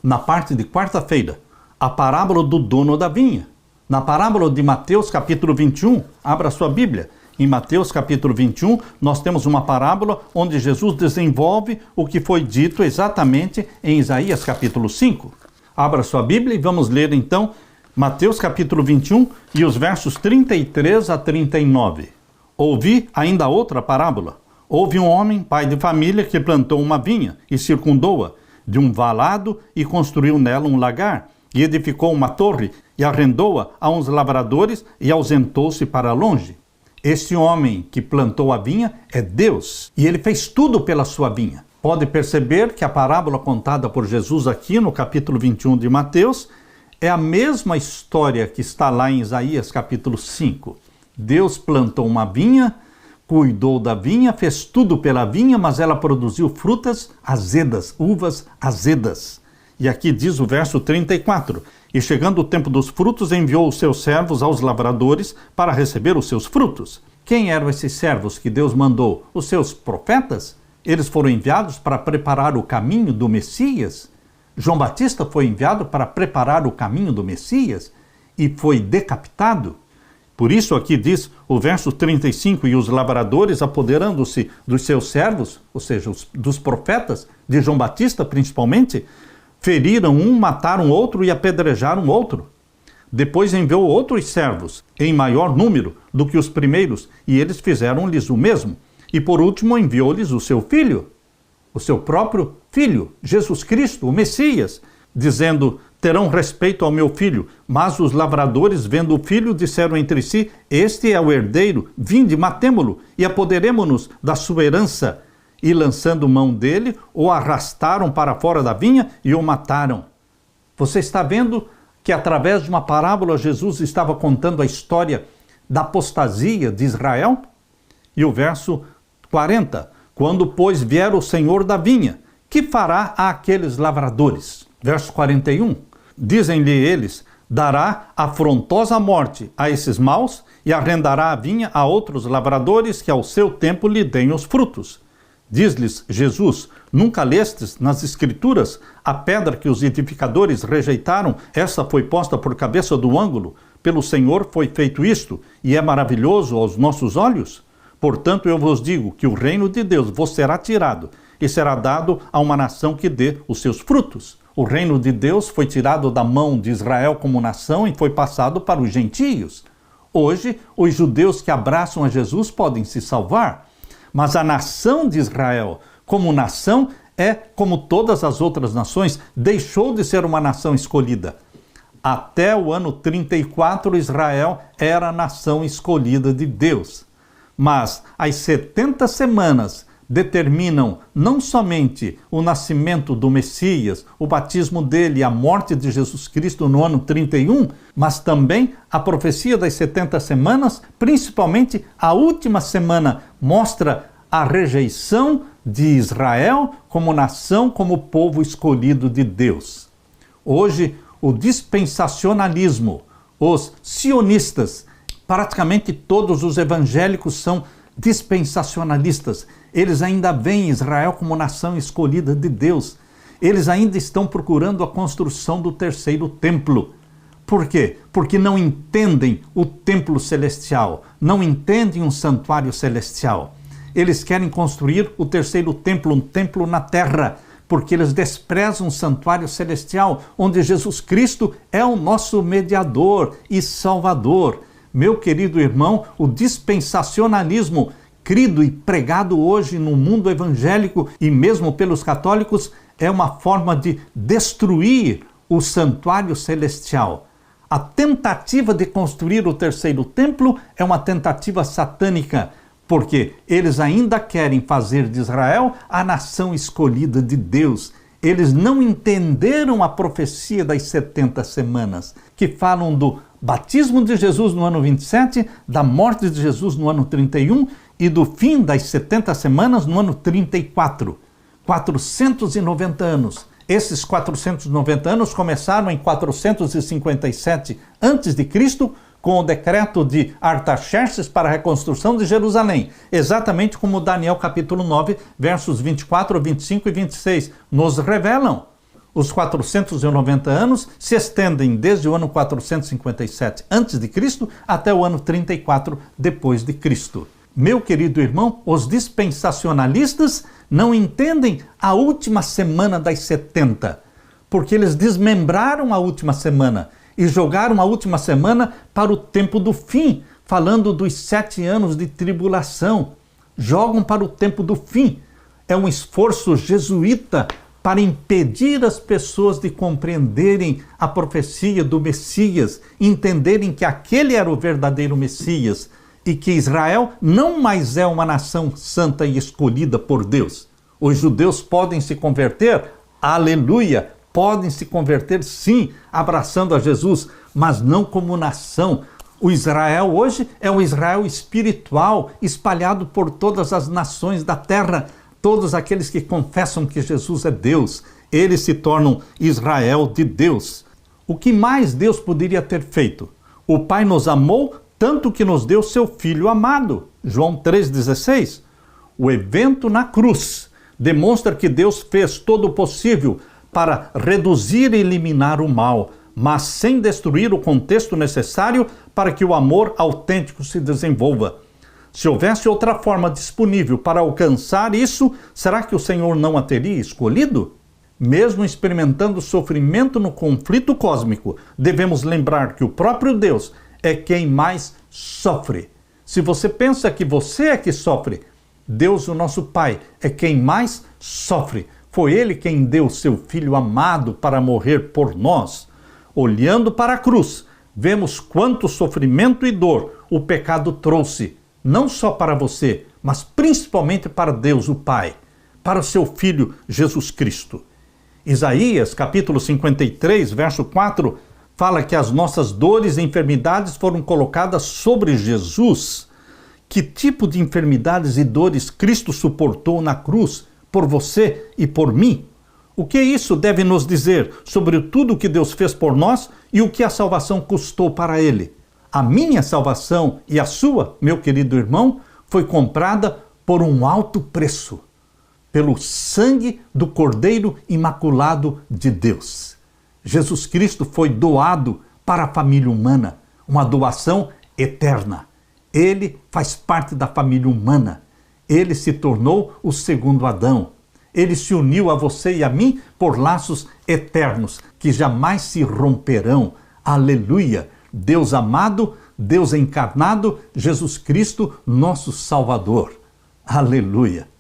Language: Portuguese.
na parte de quarta-feira, a parábola do dono da vinha. Na parábola de Mateus capítulo 21, abra sua Bíblia. Em Mateus capítulo 21, nós temos uma parábola onde Jesus desenvolve o que foi dito exatamente em Isaías capítulo 5. Abra sua Bíblia e vamos ler então Mateus capítulo 21 e os versos 33 a 39. Ouvi ainda outra parábola. Houve um homem, pai de família, que plantou uma vinha e circundou-a de um valado e construiu nela um lagar e edificou uma torre e arrendou-a a uns lavradores e ausentou-se para longe. Este homem que plantou a vinha é Deus e ele fez tudo pela sua vinha. Pode perceber que a parábola contada por Jesus aqui no capítulo 21 de Mateus é a mesma história que está lá em Isaías capítulo 5. Deus plantou uma vinha, cuidou da vinha, fez tudo pela vinha, mas ela produziu frutas azedas, uvas azedas. E aqui diz o verso 34, e chegando o tempo dos frutos, enviou os seus servos aos lavradores para receber os seus frutos. Quem eram esses servos que Deus mandou? Os seus profetas? Eles foram enviados para preparar o caminho do Messias? João Batista foi enviado para preparar o caminho do Messias e foi decapitado? Por isso aqui diz o verso 35, e os lavradores, apoderando-se dos seus servos, ou seja, dos profetas, de João Batista principalmente, feriram um, mataram outro e apedrejaram outro. Depois enviou outros servos, em maior número do que os primeiros, e eles fizeram-lhes o mesmo. E por último enviou-lhes o seu filho, o seu próprio filho, Jesus Cristo, o Messias, dizendo: terão respeito ao meu filho. Mas os lavradores, vendo o filho, disseram entre si: este é o herdeiro, vinde, matemo-lo e apoderemo-nos da sua herança. E lançando mão dele, o arrastaram para fora da vinha e o mataram. Você está vendo que através de uma parábola Jesus estava contando a história da apostasia de Israel? E o verso 40, quando pois vier o Senhor da vinha, que fará àqueles lavradores? Verso 41, dizem-lhe eles: dará afrontosa morte a esses maus e arrendará a vinha a outros lavradores que ao seu tempo lhe deem os frutos. Diz-lhes Jesus: nunca lestes nas Escrituras a pedra que os edificadores rejeitaram? Essa foi posta por cabeça do ângulo. Pelo Senhor foi feito isto, e é maravilhoso aos nossos olhos? Portanto, eu vos digo que o reino de Deus vos será tirado e será dado a uma nação que dê os seus frutos. O reino de Deus foi tirado da mão de Israel como nação e foi passado para os gentios. Hoje, os judeus que abraçam a Jesus podem se salvar. Mas a nação de Israel, como nação, é como todas as outras nações, deixou de ser uma nação escolhida. Até o ano 34, Israel era a nação escolhida de Deus. Mas as 70 semanas determinam não somente o nascimento do Messias, o batismo dele e a morte de Jesus Cristo no ano 31, mas também a profecia das 70 semanas, principalmente a última semana, mostra a rejeição de Israel como nação, como povo escolhido de Deus. Hoje, o dispensacionalismo, os sionistas, praticamente todos os evangélicos são dispensacionalistas. Eles ainda veem Israel como nação escolhida de Deus. Eles ainda estão procurando a construção do terceiro templo. Por quê? Porque não entendem o templo celestial, não entendem um santuário celestial. Eles querem construir o terceiro templo, um templo na terra, porque eles desprezam o santuário celestial, onde Jesus Cristo é o nosso mediador e salvador. Meu querido irmão, o dispensacionalismo, crido e pregado hoje no mundo evangélico e mesmo pelos católicos, é uma forma de destruir o santuário celestial. A tentativa de construir o terceiro templo é uma tentativa satânica, porque eles ainda querem fazer de Israel a nação escolhida de Deus. Eles não entenderam a profecia das 70 semanas, que falam do batismo de Jesus no ano 27, da morte de Jesus no ano 31 e do fim das 70 semanas no ano 34. 490 anos. Esses 490 anos começaram em 457 a.C., com o decreto de Artaxerxes para a reconstrução de Jerusalém, exatamente como Daniel capítulo 9, versos 24, 25 e 26 nos revelam. Os 490 anos se estendem desde o ano 457 a.C. até o ano 34 depois de Cristo. Meu querido irmão, os dispensacionalistas não entendem a última semana das 70, porque eles desmembraram a última semana e jogaram a última semana para o tempo do fim, falando dos 7 anos de tribulação. Jogam para o tempo do fim. É um esforço jesuíta para impedir as pessoas de compreenderem a profecia do Messias, entenderem que aquele era o verdadeiro Messias e que Israel não mais é uma nação santa e escolhida por Deus. Os judeus podem se converter, aleluia, podem se converter sim, abraçando a Jesus, mas não como nação. O Israel hoje é um Israel espiritual, espalhado por todas as nações da terra. Todos aqueles que confessam que Jesus é Deus, eles se tornam Israel de Deus. O que mais Deus poderia ter feito? O Pai nos amou tanto que nos deu seu Filho amado. João 3,16. O evento na cruz demonstra que Deus fez todo o possível para reduzir e eliminar o mal, mas sem destruir o contexto necessário para que o amor autêntico se desenvolva. Se houvesse outra forma disponível para alcançar isso, será que o Senhor não a teria escolhido? Mesmo experimentando sofrimento no conflito cósmico, devemos lembrar que o próprio Deus é quem mais sofre. Se você pensa que você é que sofre, Deus, o nosso Pai, é quem mais sofre. Foi Ele quem deu seu Filho amado para morrer por nós. Olhando para a cruz, vemos quanto sofrimento e dor o pecado trouxe, não só para você, mas principalmente para Deus, o Pai, para o seu Filho Jesus Cristo. Isaías, capítulo 53, verso 4, fala que as nossas dores e enfermidades foram colocadas sobre Jesus. Que tipo de enfermidades e dores Cristo suportou na cruz por você e por mim? O que isso deve nos dizer sobre tudo o que Deus fez por nós e o que a salvação custou para Ele? A minha salvação e a sua, meu querido irmão, foi comprada por um alto preço, pelo sangue do Cordeiro Imaculado de Deus. Jesus Cristo foi doado para a família humana, uma doação eterna. Ele faz parte da família humana. Ele se tornou o segundo Adão. Ele se uniu a você e a mim por laços eternos, que jamais se romperão. Aleluia! Deus amado, Deus encarnado, Jesus Cristo, nosso Salvador. Aleluia!